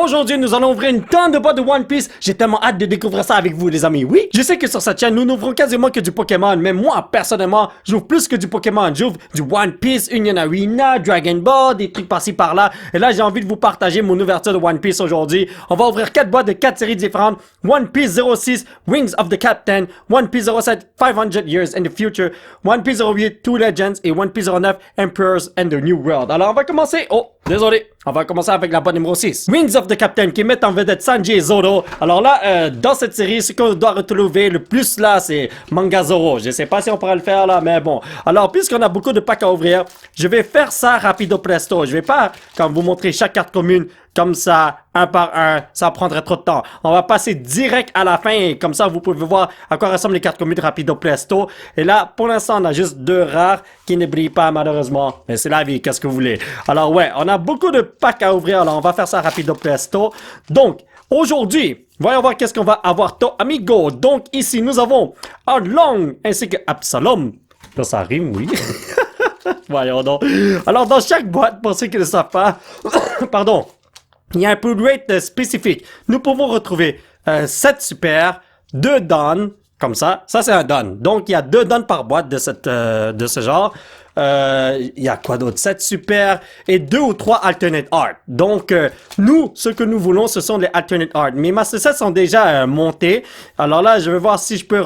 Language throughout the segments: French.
Aujourd'hui, nous allons ouvrir une tonne de boîtes de One Piece. J'ai tellement hâte de découvrir ça avec vous, les amis. Oui, je sais que sur cette chaîne, nous n'ouvrons quasiment que du Pokémon, mais moi, personnellement, j'ouvre plus que du Pokémon. J'ouvre du One Piece, Union Arena, Dragon Ball, des trucs par-ci par-là. Et là, j'ai envie de vous partager mon ouverture de One Piece aujourd'hui. On va ouvrir 4 boîtes de 4 séries différentes. One Piece 06, Wings of the Captain. One Piece 07, 500 Years in the Future. One Piece 08, Two Legends. Et One Piece 09, Emperors and the New World. Alors, on va commencer. Oh, désolé. On va commencer avec la boîte numéro 6. Wings of the Captain qui met en vedette Sanji et Zoro. Alors là, dans cette série, ce qu'on doit retrouver le plus là, c'est Manga Zoro. Je sais pas si on pourra le faire là, mais bon. Alors, puisqu'on a beaucoup de packs à ouvrir, je vais faire ça rapido presto. Je vais pas, comme vous montrer chaque carte commune, comme ça, un par un, ça prendrait trop de temps. On va passer direct à la fin, et comme ça, vous pouvez voir à quoi ressemblent les cartes communes rapido presto. Et là, pour l'instant, on a juste 2 rares qui ne brillent pas, malheureusement. Mais c'est la vie, qu'est-ce que vous voulez. Alors ouais, on a beaucoup de packs à ouvrir, alors on va faire ça rapido presto. Donc, aujourd'hui, voyons voir qu'est-ce qu'on va avoir, to amigo. Donc, ici, nous avons Arlong, ainsi que Absalom. Là, ça rime, oui. Voyons donc. Alors, dans chaque boîte, pour ceux qui ne le savent pas, pardon, il y a un pull rate spécifique. Nous pouvons retrouver 7 super, 2 dons, comme ça. Ça, c'est un don. Donc, il y a 2 dons par boîte de ce genre. Il y a quoi d'autre? 7 super et 2 ou 3 alternate art. Donc, nous, ce que nous voulons, ce sont les alternate art. Mes master sets sont déjà montés. Alors là, je vais voir si je peux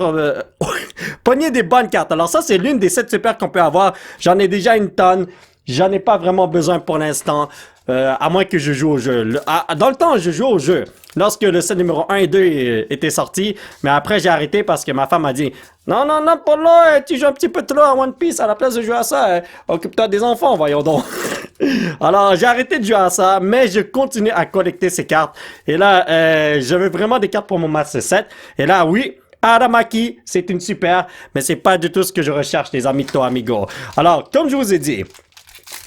pogner des bonnes cartes. Alors ça, c'est l'une des 7 super qu'on peut avoir. J'en ai déjà une tonne. J'en ai pas vraiment besoin pour l'instant. À moins que je joue au jeu. Dans le temps, je joue au jeu. Lorsque le set numéro 1 et 2 étaient sortis. Mais après, j'ai arrêté parce que ma femme a dit non, pas là, tu joues un petit peu trop à One Piece à la place de jouer à ça. Occupe-toi des enfants, voyons donc. Alors, j'ai arrêté de jouer à ça, mais je continue à collecter ces cartes. Et là, je veux vraiment des cartes pour mon Master Set. Et là, oui. Aramaki, c'est une super, mais c'est pas du tout ce que je recherche, les amis to amigo. Alors, comme je vous ai dit,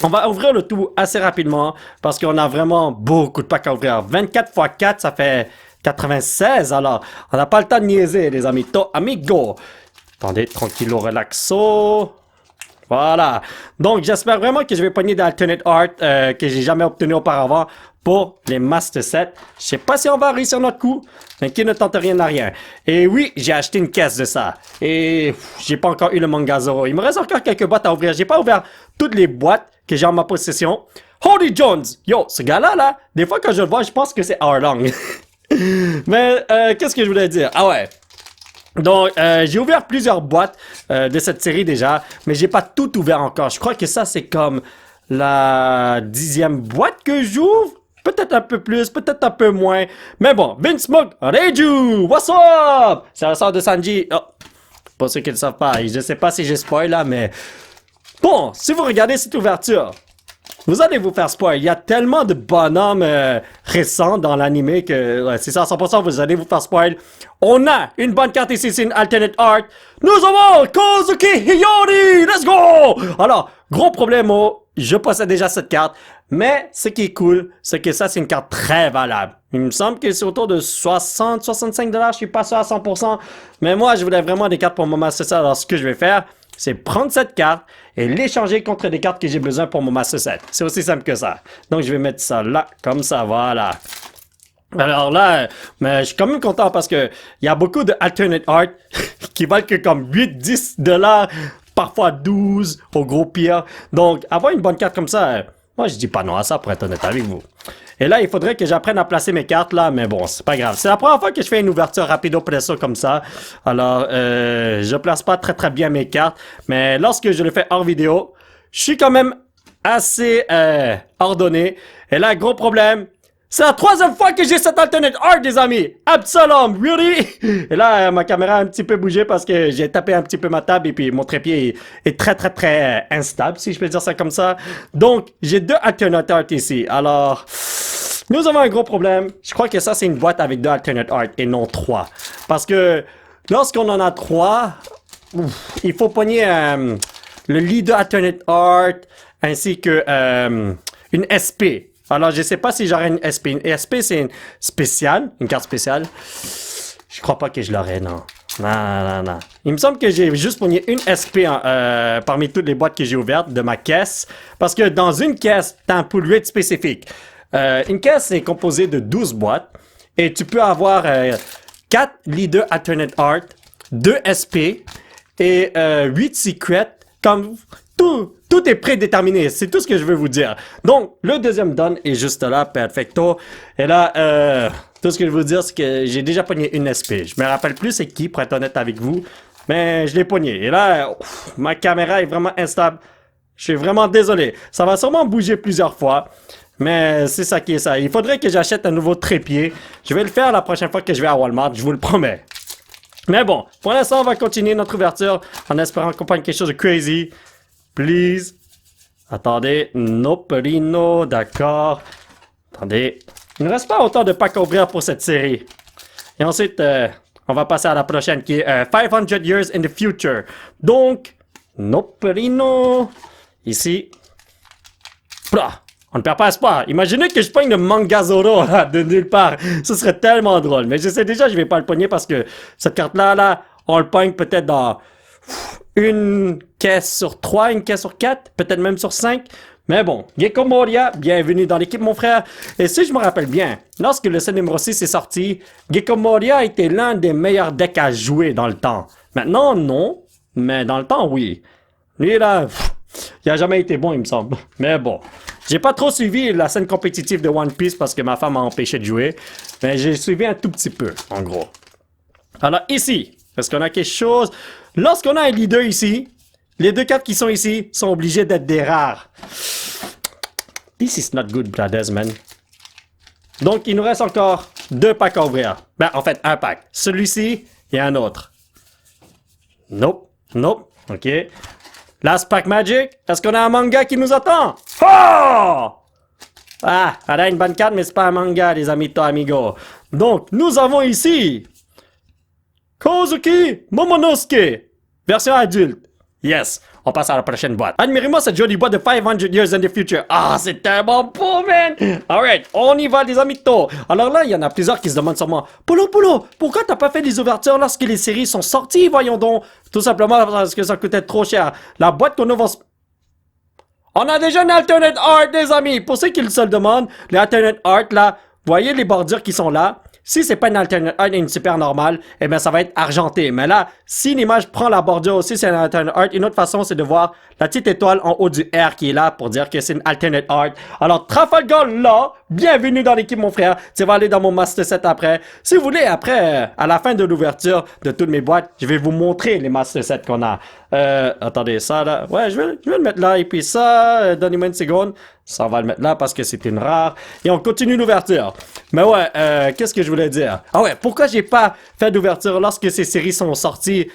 on va ouvrir le tout assez rapidement parce qu'on a vraiment beaucoup de packs à ouvrir. 24 x 4, ça fait 96. Alors, on n'a pas le temps de niaiser, les amis. To amigo. Attendez, tranquillo, relaxo. Voilà. Donc, j'espère vraiment que je vais pogner d'alternate art que j'ai jamais obtenu auparavant pour les master sets. Je sais pas si on va réussir notre coup, mais qui ne tente rien à rien. Et oui, j'ai acheté une caisse de ça. Et j'ai pas encore eu le Manga Zoro. Il me reste encore quelques boîtes à ouvrir. J'ai pas ouvert toutes les boîtes que j'ai en ma possession. Holy Jones! Yo, ce gars-là, là, des fois quand je le vois, je pense que c'est Arlong. Mais, qu'est-ce que je voulais dire? Ah ouais. Donc, j'ai ouvert plusieurs boîtes de cette série déjà, mais j'ai pas tout ouvert encore. Je crois que ça, c'est comme la 10e boîte que j'ouvre. Peut-être un peu plus, peut-être un peu moins. Mais bon, Vince Smoke, Reiju, what's up? C'est la sœur de Sanji. Oh, pour ceux qui ne le savent pas, je sais pas si j'ai spoil là, mais... Bon, si vous regardez cette ouverture, vous allez vous faire spoil. Il y a tellement de bonhommes récents dans l'anime que c'est ça à 100%, vous allez vous faire spoil. On a une bonne carte ici, c'est une alternate art. Nous avons Kozuki Hiyori, let's go! Alors, gros problème, je possède déjà cette carte, mais ce qui est cool, c'est que ça, c'est une carte très valable. Il me semble que c'est autour de 60-65$, je suis pas sûr à 100%, mais moi, je voulais vraiment des cartes pour mon master set. Alors, ce que je vais faire, c'est prendre cette carte et l'échanger contre des cartes que j'ai besoin pour mon master set. C'est aussi simple que ça. Donc, je vais mettre ça là, comme ça, voilà. Alors là, mais je suis quand même content parce que il y a beaucoup de alternate art qui valent que comme 8-10$, parfois 12 au gros pire. Donc, avoir une bonne carte comme ça, moi je dis pas non à ça pour être honnête avec vous. Et là, il faudrait que j'apprenne à placer mes cartes là, mais bon, c'est pas grave. C'est la première fois que je fais une ouverture rapido presso comme ça. Alors, je place pas très bien mes cartes, mais lorsque je le fais hors vidéo, je suis quand même assez ordonné. Et là, gros problème, c'est la 3e fois que j'ai cette alternate art, les amis. Absalom, really? Et là, ma caméra a un petit peu bougé parce que j'ai tapé un petit peu ma table et puis mon trépied est très instable, si je peux dire ça comme ça. Donc, j'ai 2 alternate art ici. Alors, nous avons un gros problème. Je crois que ça, c'est une boîte avec 2 alternate art et non 3. Parce que lorsqu'on en a 3, il faut pogner le leader alternate art ainsi que une SP. Alors, je sais pas si j'aurai une SP. Une SP, c'est une spéciale, une carte spéciale. Je crois pas que je l'aurai, non. Non. Il me semble que j'ai juste pogné une SP parmi toutes les boîtes que j'ai ouvertes de ma caisse. Parce que dans une caisse, t'as un pull rate spécifique. Une caisse est composée de 12 boîtes et tu peux avoir 4 Leader Alternate Art, 2 SP et 8 Secrets. Comme tout est prédéterminé, c'est tout ce que je veux vous dire. Donc, le deuxième don est juste là, perfecto. Et là, tout ce que je veux vous dire, c'est que j'ai déjà pogné une SP. Je me rappelle plus c'est qui, pour être honnête avec vous, mais je l'ai pogné. Et là, ma caméra est vraiment instable. Je suis vraiment désolé. Ça va sûrement bouger plusieurs fois. Mais c'est ça qui est ça. Il faudrait que j'achète un nouveau trépied. Je vais le faire la prochaine fois que je vais à Walmart, je vous le promets. Mais bon, pour l'instant, on va continuer notre ouverture en espérant qu'on prenne quelque chose de crazy. Please. Attendez. Nope, Rino, d'accord. Attendez. Il ne reste pas autant de packs à ouvrir pour cette série. Et ensuite, on va passer à la prochaine qui est 500 Years in the Future. Donc, nope, Rino. Ici. Blah. On ne perd pas espoir. Imaginez que je pogne le manga Zoro là, de nulle part. Ce serait tellement drôle. Mais je sais déjà, je vais pas le pogner parce que cette carte-là, on le pogne peut-être dans une caisse sur 3, une caisse sur 4, peut-être même sur 5. Mais bon, Gecko Moria, bienvenue dans l'équipe, mon frère. Et si je me rappelle bien, lorsque le set numéro 6 est sorti, Gecko Moria était l'un des meilleurs decks à jouer dans le temps. Maintenant, non. Mais dans le temps, oui. Lui, là, il a jamais été bon, il me semble. Mais bon. J'ai pas trop suivi la scène compétitive de One Piece parce que ma femme m'a empêché de jouer. Mais j'ai suivi un tout petit peu, en gros. Alors ici, est-ce qu'on a quelque chose? Lorsqu'on a un leader ici, les 2 cartes qui sont ici sont obligées d'être des rares. This is not good, brothers, man. Donc, il nous reste encore 2 packs à ouvrir. Ben, en fait, un pack. Celui-ci et un autre. Nope, nope, ok. Last Pack Magic, est-ce qu'on a un manga qui nous attend? Oh! Ah, elle a une bonne carte, mais c'est pas un manga, les amis to amigo. Donc, nous avons ici Kozuki Momonosuke, version adulte. Yes, on passe à la prochaine boîte. Admirez-moi cette jolie boîte de 500 Years in the Future. Ah, c'est tellement beau, man! Alright, on y va, les amitos. Alors là, il y en a plusieurs qui se demandent sûrement, Polo, pourquoi t'as pas fait les ouvertures lorsque les séries sont sorties, voyons donc? Tout simplement parce que ça coûtait trop cher. La boîte qu'on ouvre... On a déjà une alternate art, les amis. Pour ceux qui se le demandent, les alternate art, là, voyez les bordures qui sont là? Si c'est pas une alternate art et une super normale, eh bien, ça va être argenté. Mais là, si l'image prend la bordure aussi, c'est une alternate art. Une autre façon, c'est de voir la petite étoile en haut du R qui est là pour dire que c'est une alternate art. Alors, Trafalgar, là, bienvenue dans l'équipe, mon frère. Tu vas aller dans mon master set après. Si vous voulez, après, à la fin de l'ouverture de toutes mes boîtes, je vais vous montrer les master sets qu'on a. Attendez, ça, là. Ouais, je vais le mettre là. Et puis ça, donnez-moi une seconde. Ça, on va le mettre là parce que c'est une rare. Et on continue l'ouverture. Mais ouais, qu'est-ce que je voulais dire? Ah ouais, pourquoi j'ai pas fait d'ouverture lorsque ces séries sont sorties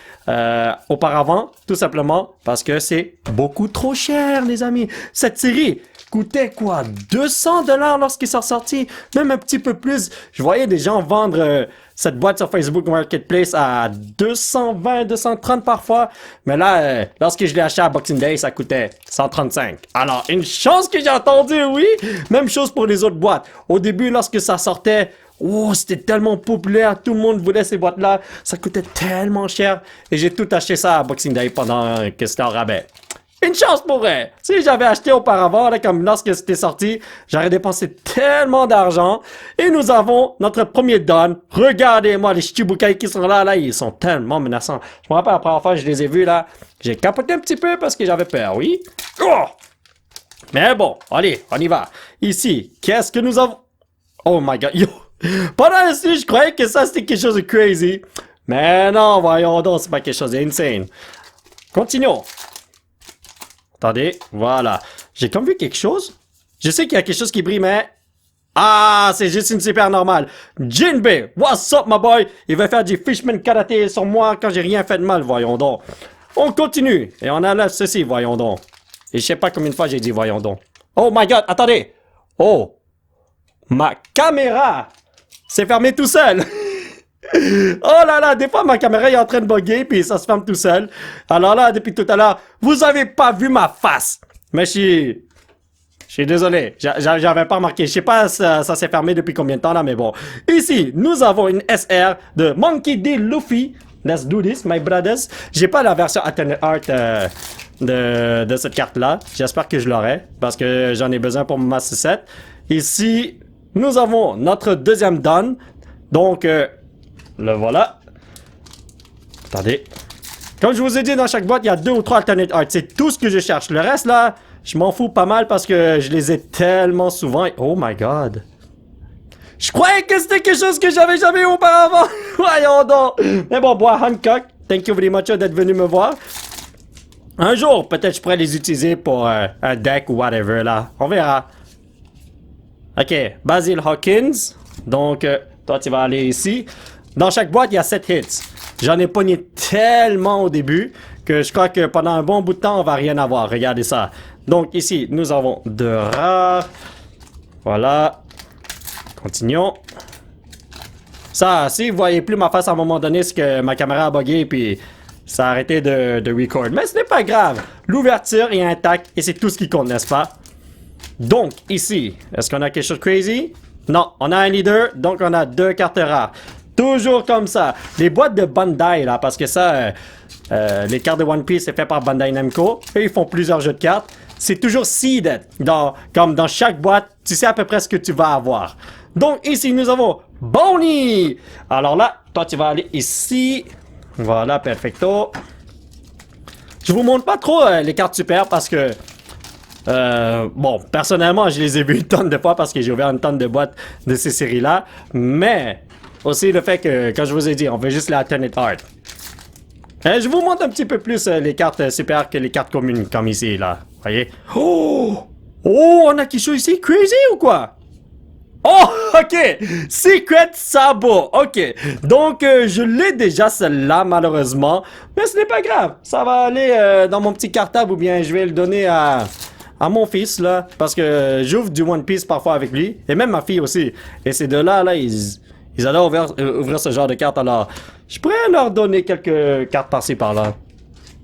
auparavant? Tout simplement parce que c'est beaucoup trop cher, les amis. Cette série coûtait quoi? 200$ lorsqu'ils sont sortis? Même un petit peu plus. Je voyais des gens vendre cette boîte sur Facebook Marketplace à 220, 230 parfois. Mais là, lorsque je l'ai acheté à Boxing Day, ça coûtait 135. Alors, une chance que j'ai attendu, oui! Même chose pour les autres boîtes. Au début, lorsque ça sortait, oh, c'était tellement populaire, tout le monde voulait ces boîtes-là. Ça coûtait tellement cher. Et j'ai tout acheté ça à Boxing Day pendant que c'était en rabais. Une chance pour elle. Si j'avais acheté auparavant, là, comme lorsque c'était sorti, j'aurais dépensé tellement d'argent. Et nous avons notre premier don. Regardez-moi les Shichibukai qui sont là, ils sont tellement menaçants. Je me rappelle la première fois que je les ai vus là, j'ai capoté un petit peu parce que j'avais peur, oui. Oh! Mais bon, allez, on y va. Ici, qu'est-ce que nous avons? Oh my god, yo! Pendant ici, je croyais que ça c'était quelque chose de crazy. Mais non, voyons donc, c'est pas quelque chose d'insane. Continuons. Attendez, voilà. J'ai comme vu quelque chose. Je sais qu'il y a quelque chose qui brille, mais... Ah, c'est juste une super normale. Jinbei, what's up, my boy? Il va faire du Fishman Karaté sur moi quand j'ai rien fait de mal, voyons donc. On continue. Et on enlève ceci, voyons donc. Et je sais pas combien de fois j'ai dit voyons donc. Oh my god, attendez. Oh. Ma caméra s'est fermée tout seul. Oh là là, des fois ma caméra est en train de bugger puis ça se ferme tout seul. Alors là, depuis tout à l'heure, vous avez pas vu ma face. Mais je suis désolé, j'avais pas remarqué. Je sais pas ça s'est fermé depuis combien de temps là, mais bon. Ici, nous avons une SR de Monkey D. Luffy. Let's do this, my brothers. J'ai pas la version alternate art de cette carte là. J'espère que je l'aurai parce que j'en ai besoin pour mon master set. Ici, nous avons notre deuxième don. Donc, le voilà. Attendez. Comme je vous ai dit, dans chaque boîte, il y a 2 ou 3 alternate art. C'est tout ce que je cherche. Le reste, là, je m'en fous pas mal parce que je les ai tellement souvent. Oh my god. Je croyais que c'était quelque chose que j'avais jamais eu auparavant. Voyons donc. Mais bon, bois Hancock, thank you very much d'être venu me voir. Un jour, peut-être je pourrais les utiliser pour un deck ou whatever, là. On verra. Ok, Basil Hawkins. Donc, toi, tu vas aller ici. Dans chaque boîte, il y a 7 hits. J'en ai pogné tellement au début que je crois que pendant un bon bout de temps, on va rien avoir. Regardez ça. Donc, ici, nous avons 2 rares. Voilà. Continuons. Ça, si vous voyez plus ma face à un moment donné, c'est que ma caméra a bugué puis ça a arrêté de record. Mais ce n'est pas grave. L'ouverture est intacte et c'est tout ce qui compte, n'est-ce pas? Donc, ici, est-ce qu'on a quelque chose de crazy? Non, on a un leader, donc on a 2 cartes rares. Toujours comme ça. Les boîtes de Bandai, là, parce que ça, les cartes de One Piece, c'est fait par Bandai Namco. Eux, ils font plusieurs jeux de cartes. C'est toujours seeded. Comme dans chaque boîte, tu sais à peu près ce que tu vas avoir. Donc, ici, nous avons Bonnie. Alors là, toi, tu vas aller ici. Voilà, perfecto. Je vous montre pas trop les cartes super parce que... bon, personnellement, je les ai vues une tonne de fois parce que j'ai ouvert une tonne de boîtes de ces séries-là. Mais aussi le fait que, comme je vous ai dit, on veut juste la alternate art. Je vous montre un petit peu plus les cartes super que les cartes communes, comme ici, là. Voyez? Oh! Oh, on a quelque chose ici? Crazy ou quoi? Oh, ok. Secret Sabo. Ok. Donc, je l'ai déjà celle-là, malheureusement. Mais ce n'est pas grave. Ça va aller dans mon petit cartable ou bien je vais le donner à mon fils, là. Parce que j'ouvre du One Piece parfois avec lui. Et même ma fille aussi. Et ces deux-là, là, ils adorent ouvrir ce genre de cartes. Alors, je pourrais leur donner quelques cartes par-ci, par-là.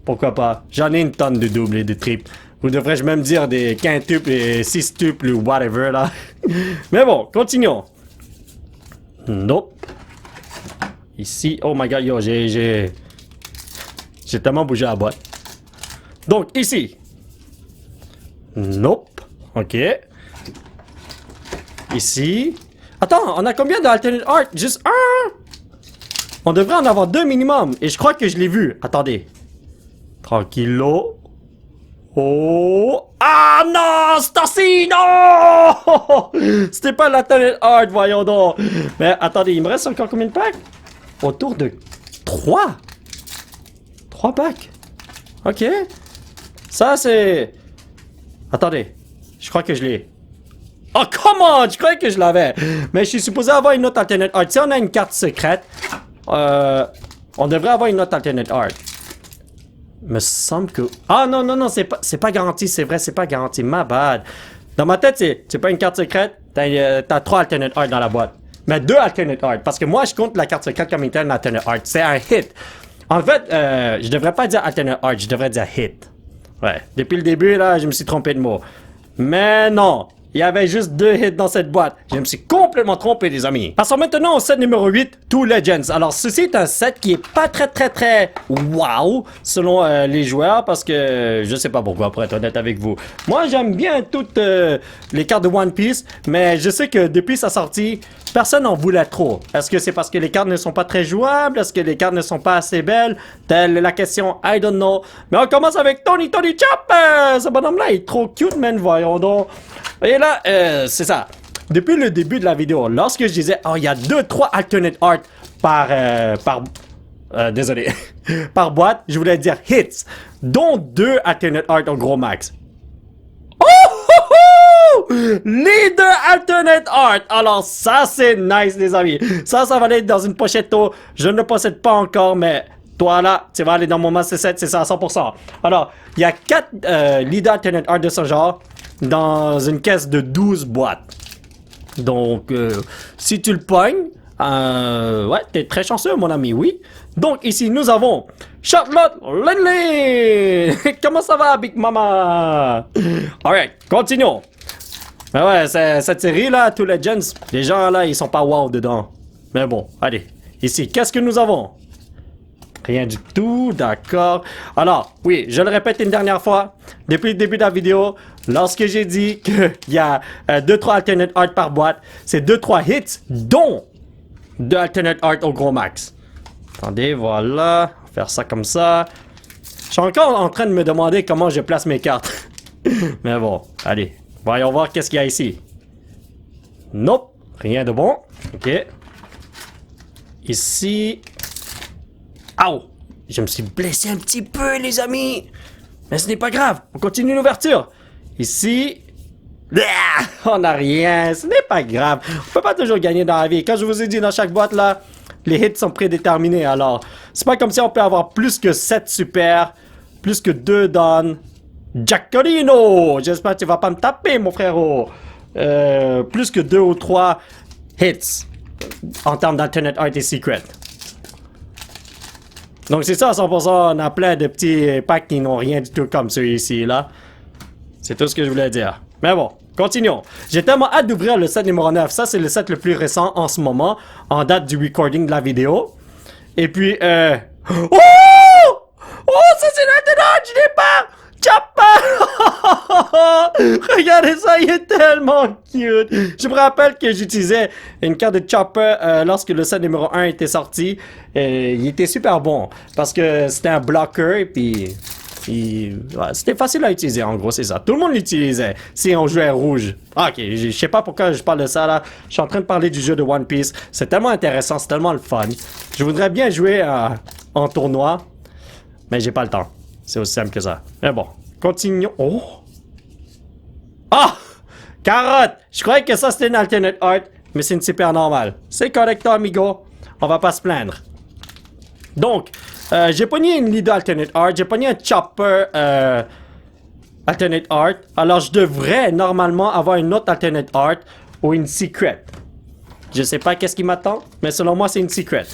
Pourquoi pas. J'en ai une tonne de doubles et de triples. Ou devrais-je même dire des quintuples et sextuples ou whatever, là. Mais bon, continuons. Nope. Ici, oh my god, yo, j'ai tellement bougé la boîte. Donc, ici. Nope. Ok. Ici. Attends, on a combien d'alternate art? Juste un? On devrait en avoir 2 minimum. Et je crois que je l'ai vu. Attendez. Tranquillo. Oh! Ah non! Stassi! Non! C'était pas l'alternate art, voyons donc. Mais attendez, il me reste encore combien de packs? Autour de 3. 3 packs. Ok. Ça, c'est... Attendez. Je crois que je l'ai. Oh, come on! Je croyais que je l'avais. Mais je suis supposé avoir une autre alternate art. Si on a une carte secrète, on devrait avoir une autre alternate art. Me semble que... Ah non, non, non, c'est pas garanti, c'est vrai, c'est pas garanti. My bad. Dans ma tête, c'est pas une carte secrète. T'as 3 alternate art dans la boîte. Mais 2 alternate art. Parce que moi, je compte la carte secrète comme étant une alternate art. C'est un hit. En fait, je devrais pas dire alternate art, je devrais dire hit. Ouais, depuis le début, là, je me suis trompé de mot. Mais non, il y avait juste 2 hits dans cette boîte. Je me suis complètement trompé, les amis. Passons maintenant au set numéro 8, Two Legends. Alors, ceci est un set qui est pas très wow, selon les joueurs, parce que je sais pas pourquoi, pour être honnête avec vous. Moi, j'aime bien toutes les cartes de One Piece, mais je sais que depuis sa sortie, personne n'en voulait trop. Est-ce que c'est parce que les cartes ne sont pas très jouables? Est-ce que les cartes ne sont pas assez belles? Telle est la question, I don't know. Mais on commence avec Tony Chop! Ce bonhomme-là est trop cute, man, voyons donc. Et là, c'est ça. Depuis le début de la vidéo, lorsque je disais, oh, il y a 2-3 alternate art désolé, par boîte, je voulais dire hits, dont 2 alternate art au gros max. Les 2 alternate art. Alors ça c'est nice les amis. Ça va aller dans une pochette. Je ne le possède pas encore, mais toi là, tu vas aller dans mon master set, c'est ça à 100%. Alors, il y a 4 leader alternate art de ce genre dans une caisse de 12 boîtes. Donc, si tu le pognes, ouais, t'es très chanceux mon ami, oui. Donc ici nous avons Charlotte Linley. Comment ça va Big Mama? Alright, continuons. Mais ouais, cette série là, Two Legends, les gens là, ils sont pas wow dedans. Mais bon, allez. Ici, qu'est-ce que nous avons? Rien du tout, d'accord. Alors, oui, je le répète une dernière fois. Depuis le début de la vidéo, lorsque j'ai dit qu'il y a 2-3 alternate art par boîte, c'est 2-3 hits, dont 2 alternate art au gros max. Attendez, voilà. On va faire ça comme ça. Je suis encore en train de me demander comment je place mes cartes. Mais bon, allez. Voyons voir qu'est-ce qu'il y a ici. Nope, rien de bon. Ok. Ici. Aouh! Je me suis blessé un petit peu, les amis. Mais ce n'est pas grave. On continue l'ouverture. Ici. On n'a rien. Ce n'est pas grave. On peut pas toujours gagner dans la vie. Quand je vous ai dit dans chaque boîte, là, les hits sont prédéterminés. Alors, c'est pas comme si on peut avoir plus que 7 super, plus que 2 Don. Giacolino! J'espère que tu vas pas me taper, mon frérot. Plus que 2 ou 3 hits en termes d'alternate art et secret. Donc c'est ça à 100%, on a plein de petits packs qui n'ont rien du tout comme ceux-ci, là. C'est tout ce que je voulais dire. Mais bon, continuons. J'ai tellement hâte d'ouvrir le set numéro 9. Ça, c'est le set le plus récent en ce moment, en date du recording de la vidéo. Et puis, Oh! Oh, ça c'est l'alternate, je l'ai pas! Chopper! Regardez ça, il est tellement cute. Je me rappelle que j'utilisais une carte de Chopper lorsque le set numéro 1 était sorti. Il était super bon parce que c'était un blocker et puis ouais, c'était facile à utiliser en gros, c'est ça. Tout le monde l'utilisait si on jouait rouge. Ok, je sais pas pourquoi je parle de ça là. Je suis en train de parler du jeu de One Piece. C'est tellement intéressant, c'est tellement le fun. Je voudrais bien jouer en tournoi, mais j'ai pas le temps. C'est aussi simple que ça. Mais bon, continuons. Oh! Ah! Carotte! Je croyais que ça c'était une alternate art, mais c'est une super normale. C'est correct, amigo. On va pas se plaindre. Donc, j'ai pogné une leader alternate art, j'ai pogné un chopper alternate art. Alors, je devrais normalement avoir une autre alternate art ou une secret. Je sais pas qu'est-ce qui m'attend, mais selon moi, c'est une secret.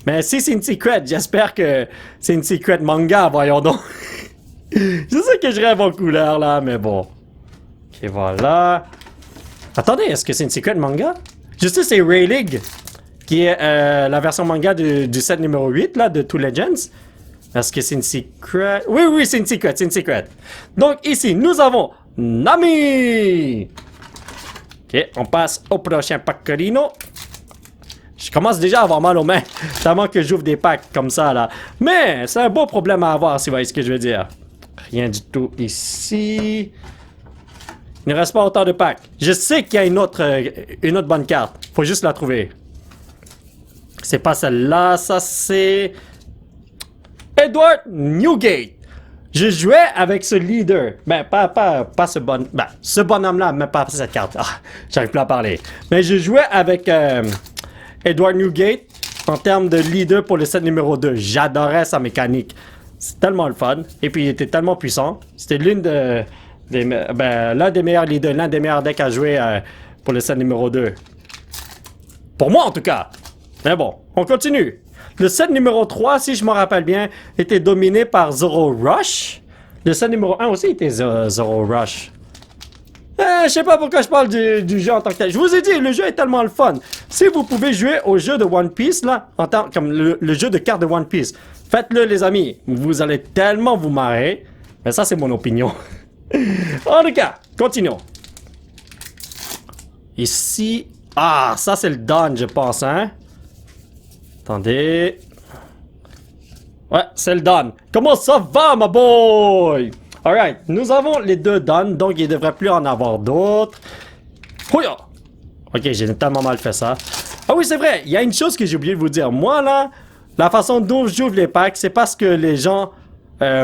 Mais si c'est une secret, j'espère que c'est une secret manga, voyons donc. Je sais que je rêve en couleur, là, mais bon. Ok, voilà. Attendez, est-ce que c'est une secret manga? Je sais, c'est Rayleigh, qui est la version manga du set numéro 8, là, de Two Legends. Est-ce que c'est une secret? Oui, oui, c'est une secret. Donc, ici, nous avons Nami! Ok, on passe au prochain Pecorino. Je commence déjà à avoir mal aux mains, tellement que j'ouvre des packs comme ça, là. Mais, c'est un beau problème à avoir, si vous voyez ce que je veux dire. Rien du tout ici. Il ne reste pas autant de packs. Je sais qu'il y a une autre bonne carte. Faut juste la trouver. C'est pas celle-là, ça c'est... Edward Newgate. Je jouais avec ce leader. Ben, pas ce bon... Ben, ce bonhomme-là, mais pas cette carte. Ah, j'arrive plus à parler. Mais je jouais avec Edward Newgate en termes de leader pour le set numéro 2. J'adorais sa mécanique. C'est tellement le fun. Et puis, il était tellement puissant. C'était l'un des meilleurs leaders, l'un des meilleurs decks à jouer pour le set numéro 2. Pour moi, en tout cas. Mais bon, on continue. Le set numéro 3, si je me rappelle bien, était dominé par Zoro Rush. Le set numéro 1 aussi était Zoro Rush. Je sais pas pourquoi je parle du jeu en tant que tel. Je vous ai dit, le jeu est tellement le fun. Si vous pouvez jouer au jeu de One Piece, là, comme le jeu de cartes de One Piece, faites-le, les amis. Vous allez tellement vous marrer. Mais ça, c'est mon opinion. En tout cas, continuons. Ici... Ah, ça, c'est le Don, je pense, hein? Attendez. Ouais, c'est le Don. Comment ça va, ma boy? Alright, nous avons les deux Don, donc il ne devrait plus en avoir d'autres. Ouya! Ok, j'ai tellement mal fait ça. Ah oui, c'est vrai, il y a une chose que j'ai oublié de vous dire. Moi, là, la façon dont j'ouvre les packs, c'est parce que les gens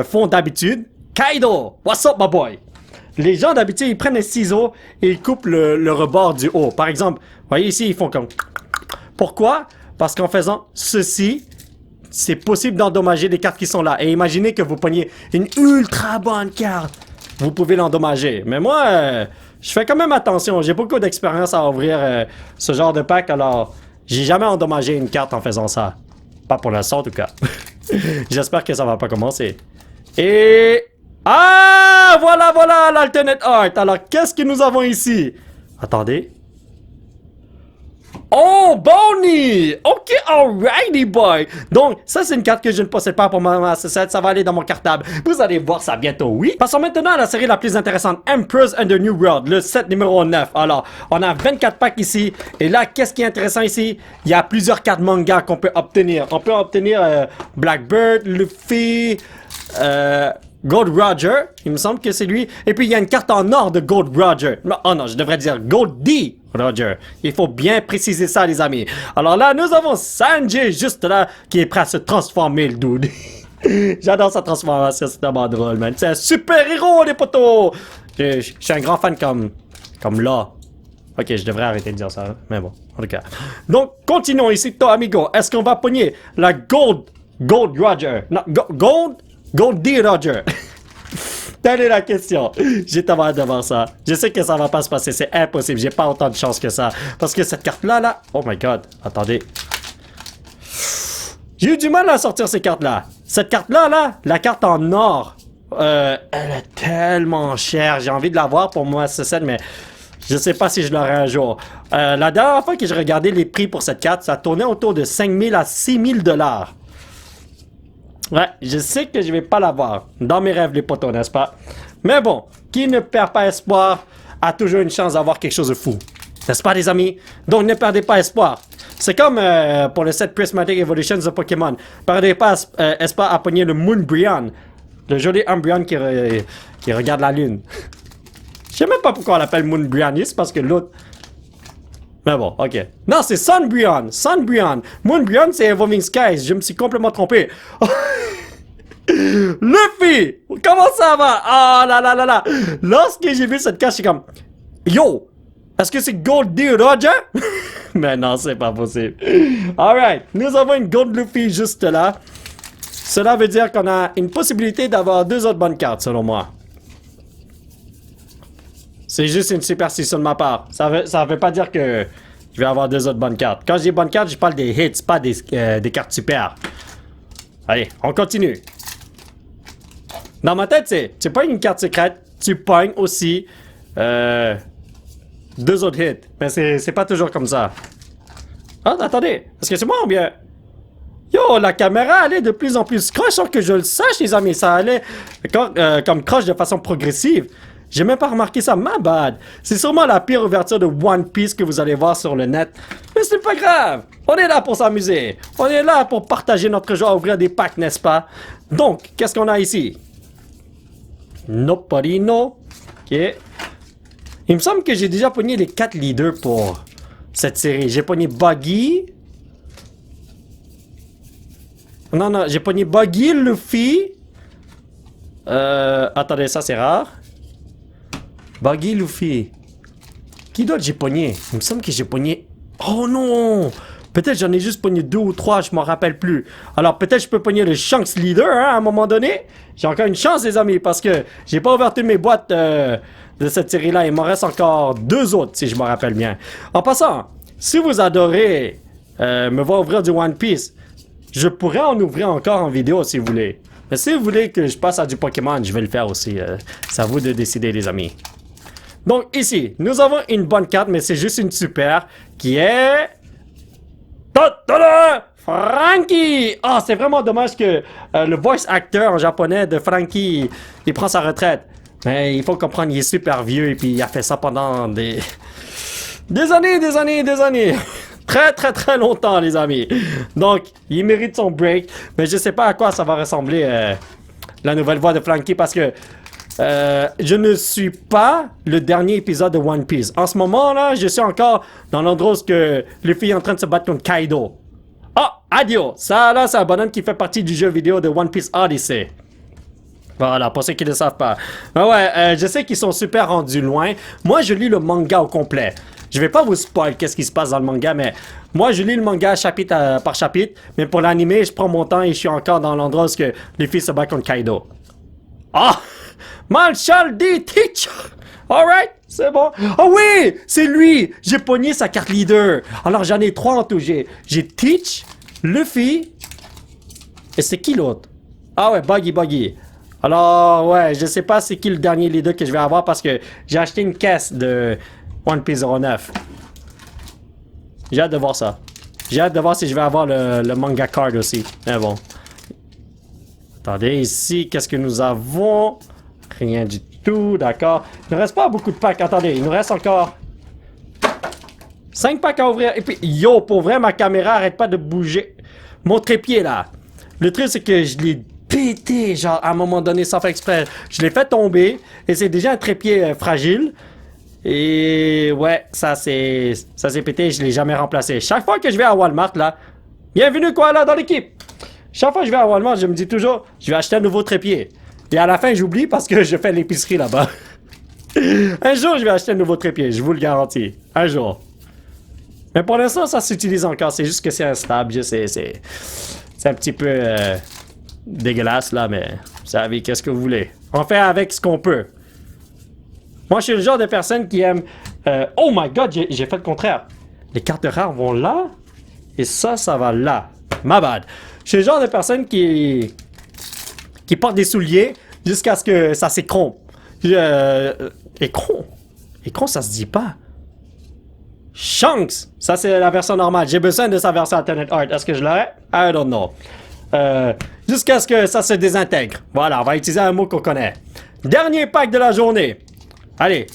font d'habitude. Kaido! What's up, my boy? Les gens, d'habitude, ils prennent un ciseau et ils coupent le rebord du haut. Par exemple, vous voyez ici, ils font comme... Pourquoi? Parce qu'en faisant ceci, c'est possible d'endommager les cartes qui sont là. Et imaginez que vous preniez une ultra bonne carte. Vous pouvez l'endommager. Mais moi, je fais quand même attention. J'ai beaucoup d'expérience à ouvrir ce genre de pack. Alors, j'ai jamais endommagé une carte en faisant ça. Pas pour l'instant, en tout cas. J'espère que ça va pas commencer. Et... Ah! Voilà, l'alternate art. Alors, qu'est-ce que nous avons ici? Attendez. Oh, Bonnie! Ok, alrighty, boy! Donc, ça, c'est une carte que je ne possède pas pour ma set. Ça va aller dans mon cartable. Vous allez voir ça bientôt, oui? Passons maintenant à la série la plus intéressante, Emperors and the New World, le set numéro 9. Alors, on a 24 packs ici. Et là, qu'est-ce qui est intéressant ici? Il y a plusieurs cartes manga qu'on peut obtenir. On peut obtenir Blackbird, Luffy, Gold Roger, il me semble que c'est lui. Et puis il y a une carte en or de Gold Roger. Oh non, je devrais dire Gold D Roger. Il faut bien préciser ça, les amis. Alors là, nous avons Sanji juste là qui est prêt à se transformer, le dude. J'adore sa transformation, c'est tellement drôle, man. C'est un super héros, les potos. Je suis un grand fan comme là. Ok, je devrais arrêter de dire ça, hein? Mais bon, en tout cas. Donc, continuons ici, toi, amigo. Est-ce qu'on va pogner la Gold Roger? Non, Gold D Roger. Telle est la question. J'ai tellement hâte de voir ça. Je sais que ça va pas se passer. C'est impossible. J'ai pas autant de chance que ça. Parce que cette carte-là, là... Oh my god. Attendez. J'ai eu du mal à sortir ces cartes-là. Cette carte-là, là, la carte en or, elle est tellement chère. J'ai envie de l'avoir pour moi, ce set, mais je sais pas si je l'aurai un jour. La dernière fois que j'ai regardé les prix pour cette carte, ça tournait autour de 5 000 à 6 000 $. Ouais, je sais que je vais pas l'avoir. Dans mes rêves, les potos, n'est-ce pas? Mais bon, qui ne perd pas espoir a toujours une chance d'avoir quelque chose de fou. N'est-ce pas, les amis? Donc, ne perdez pas espoir. C'est comme pour le set Prismatic Evolutions de Pokémon. Ne perdez pas espoir à pogner le Moonbryon. Le joli Umbreon qui regarde la lune. Je sais même pas pourquoi on l'appelle Moonbryon. C'est parce que l'autre... Mais bon, ok. Non, c'est Sunbryon. Sunbryon. Moonbryon, c'est Evolving Skies. Je me suis complètement trompé. Luffy! Comment ça va? Ah là là là là! Lorsque j'ai vu cette carte, je suis comme... Yo! Est-ce que c'est Gold D Roger? Mais non, c'est pas possible. Alright, nous avons une Gold Luffy juste là. Cela veut dire qu'on a une possibilité d'avoir 2 autres bonnes cartes, selon moi. C'est juste une superstition de ma part. Ça veut pas dire que je vais avoir 2 autres bonnes cartes. Quand je dis bonnes cartes, je parle des hits, pas des cartes super. Allez, on continue. Dans ma tête, c'est pas une carte secrète. Tu pognes aussi 2 autres hits. Mais c'est pas toujours comme ça. Ah, attendez. Est-ce que c'est moi ou bien... Yo, la caméra allait de plus en plus croche sans que je le sache, les amis. Ça allait comme croche de façon progressive. J'ai même pas remarqué ça, ma bad. C'est sûrement la pire ouverture de One Piece que vous allez voir sur le net. Mais c'est pas grave. On est là pour s'amuser. On est là pour partager notre joie à ouvrir des packs, n'est-ce pas? Donc, qu'est-ce qu'on a ici? Nobody no. Ok. Il me semble que j'ai déjà pogné les 4 leaders pour cette série. J'ai pogné Buggy. Non, j'ai pogné Buggy, Luffy. Attendez, ça c'est rare. Buggy, Luffy. Qui d'autre j'ai pogné? Il me semble que j'ai pogné... Oh non! Peut-être j'en ai juste pogné 2 ou 3, je m'en rappelle plus. Alors peut-être je peux pogner le Shanks Leader, hein, à un moment donné. J'ai encore une chance, les amis, parce que j'ai pas ouvert toutes mes boîtes de cette série-là. Il m'en reste encore 2 autres, si je me rappelle bien. En passant, si vous adorez me voir ouvrir du One Piece, je pourrais en ouvrir encore en vidéo, si vous voulez. Mais si vous voulez que je passe à du Pokémon, je vais le faire aussi. C'est à vous de décider, les amis. Donc ici, nous avons une bonne carte, mais c'est juste une super, qui est... Franky! Ah, c'est vraiment dommage que le voice actor en japonais de Franky, il prend sa retraite. Mais il faut comprendre, il est super vieux et puis il a fait ça pendant des années. Très longtemps, les amis. Donc, il mérite son break. Mais je sais pas à quoi ça va ressembler la nouvelle voix de Franky parce que je ne suis pas le dernier épisode de One Piece. En ce moment là, je suis encore dans l'endroit où Luffy est en train de se battre contre Kaido. Ah, Adio, ça là, c'est un bonhomme qui fait partie du jeu vidéo de One Piece Odyssey. Voilà, pour ceux qui ne le savent pas. Ah ouais, je sais qu'ils sont super rendus loin. Moi, je lis le manga au complet. Je vais pas vous spoil qu'est-ce qui se passe dans le manga, mais moi, je lis le manga chapitre par chapitre. Mais pour l'anime, je prends mon temps et je suis encore dans l'endroit où Luffy se bat contre Kaido. Ah! Marshall D. Teach! Alright, c'est bon. Oh oui, c'est lui. J'ai pogné sa carte leader. Alors j'en ai 3 en tout. J'ai Teach, Luffy. Et c'est qui l'autre? Ah ouais, Buggy. Alors ouais, je sais pas c'est qui le dernier leader que je vais avoir parce que j'ai acheté une caisse de One Piece 09. J'ai hâte de voir ça. J'ai hâte de voir si je vais avoir le manga card aussi. Mais bon. Attendez, ici, qu'est-ce que nous avons? Rien du tout, d'accord. Il ne reste pas beaucoup de packs. Attendez, il nous reste encore 5 packs à ouvrir. Et puis, yo, pour vrai, ma caméra arrête pas de bouger. Mon trépied, là. Le truc, c'est que je l'ai pété, genre, à un moment donné, sans faire exprès. Je l'ai fait tomber. Et c'est déjà un trépied fragile. Et ouais, ça s'est pété. Je l'ai jamais remplacé. Chaque fois que je vais à Walmart, là, bienvenue, Koala, dans l'équipe. Chaque fois que je vais à Walmart, je me dis toujours, je vais acheter un nouveau trépied. Et à la fin, j'oublie parce que je fais l'épicerie là-bas. Un jour, je vais acheter un nouveau trépied, je vous le garantis. Un jour. Mais pour l'instant, ça s'utilise encore. C'est juste que c'est instable. Je sais, c'est un petit peu dégueulasse là, mais vous savez, qu'est-ce que vous voulez. On fait avec ce qu'on peut. Moi, je suis le genre de personne qui aime... oh my god, j'ai fait le contraire. Les cartes rares vont là, et ça va là. My bad. Je suis le genre de personne qui porte des souliers jusqu'à ce que ça s'écrompe. Écron, ça se dit pas. Shanks! Ça, c'est la version normale. J'ai besoin de sa version Alternate Art. Est-ce que je l'aurai? I don't know. Jusqu'à ce que ça se désintègre. Voilà, on va utiliser un mot qu'on connaît. Dernier pack de la journée. Allez.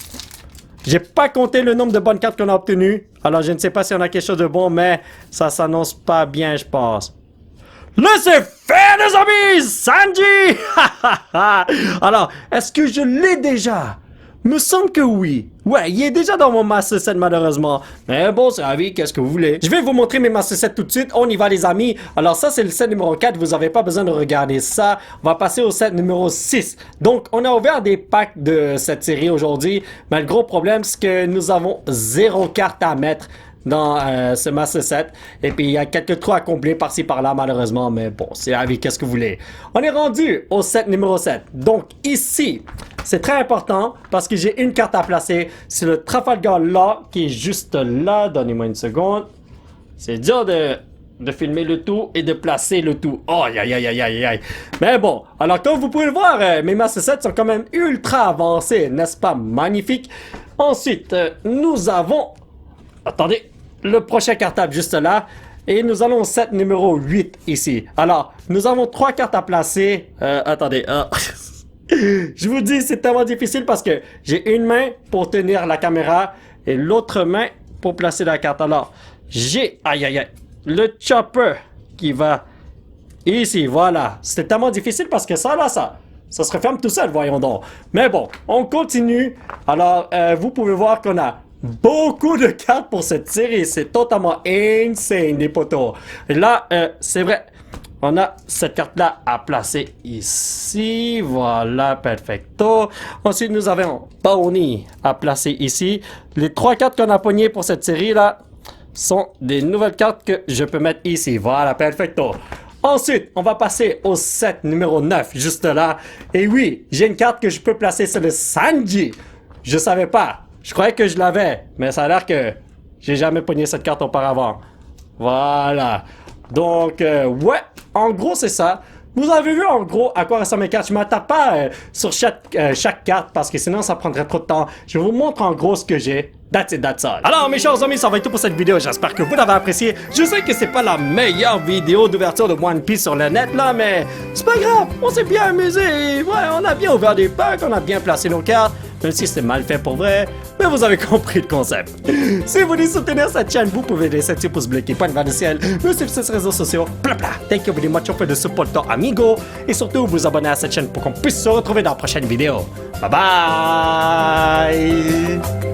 J'ai pas compté le nombre de bonnes cartes qu'on a obtenues. Alors, je ne sais pas si on a quelque chose de bon, mais ça s'annonce pas bien, je pense. Laissez faire, les amis! Sanji! Alors, est-ce que je l'ai déjà? Me semble que oui. Ouais, il est déjà dans mon Master Set malheureusement. Mais bon, c'est la vie, qu'est-ce que vous voulez? Je vais vous montrer mes Master Set tout de suite. On y va les amis. Alors ça, c'est le set numéro 4. Vous n'avez pas besoin de regarder ça. On va passer au set numéro 6. Donc, on a ouvert des packs de cette série aujourd'hui. Mais le gros problème, c'est que nous avons 0 carte à mettre dans ce Master Set. Et puis, il y a quelques trous à combler par-ci par-là, malheureusement. Mais bon, c'est la vie, qu'est-ce que vous voulez? On est rendu au set numéro 7. Donc, ici, c'est très important parce que j'ai une carte à placer. C'est le Trafalgar Law qui est juste là. Donnez-moi une seconde. C'est dur de filmer le tout et de placer le tout. Oh, aïe, aïe, aïe, aïe, aïe. Mais bon, alors comme vous pouvez le voir, mes Master Sets sont quand même ultra avancés, n'est-ce pas? Magnifique. Ensuite, nous avons... Attendez. Le prochain cartable juste là. Et nous allons au set numéro 8 ici. Alors, nous avons 3 cartes à placer. Attendez. Je vous dis, c'est tellement difficile parce que j'ai une main pour tenir la caméra et l'autre main pour placer la carte. Alors, j'ai, aïe aïe aïe, le chopper qui va ici, voilà. C'était tellement difficile parce que ça se referme tout seul, voyons donc. Mais bon, on continue. Alors, vous pouvez voir qu'on a beaucoup de cartes pour cette série. C'est totalement insane, les potos. Et là, c'est vrai, on a cette carte-là à placer ici. Voilà, perfecto. Ensuite, nous avons Pony à placer ici. Les 3 cartes qu'on a pognées pour cette série-là sont des nouvelles cartes que je peux mettre ici. Voilà, perfecto. Ensuite, on va passer au set numéro 9, juste là. Et oui, j'ai une carte que je peux placer sur le Sanji. Je savais pas. Je croyais que je l'avais, mais ça a l'air que j'ai jamais pogné cette carte auparavant. Voilà. Donc, ouais, en gros, c'est ça. Vous avez vu en gros à quoi ressemblent mes cartes. Je ne m'attarde pas sur chaque carte parce que sinon ça prendrait trop de temps. Je vous montre en gros ce que j'ai. That's it, that's all. Alors mes chers amis, ça va être tout pour cette vidéo. J'espère que vous l'avez apprécié. Je sais que c'est pas la meilleure vidéo d'ouverture de One Piece sur le net là, mais c'est pas grave. On s'est bien amusé. Ouais, on a bien ouvert des packs, on a bien placé nos cartes. Même si c'était mal fait pour vrai, mais vous avez compris le concept. Si vous voulez soutenir cette chaîne, vous pouvez laisser un petit pouce bleu qui pointe vers le ciel, me suivre sur les réseaux sociaux, bla. Thank you very much for the support, amigo. Et surtout, vous abonner à cette chaîne pour qu'on puisse se retrouver dans la prochaine vidéo. Bye bye!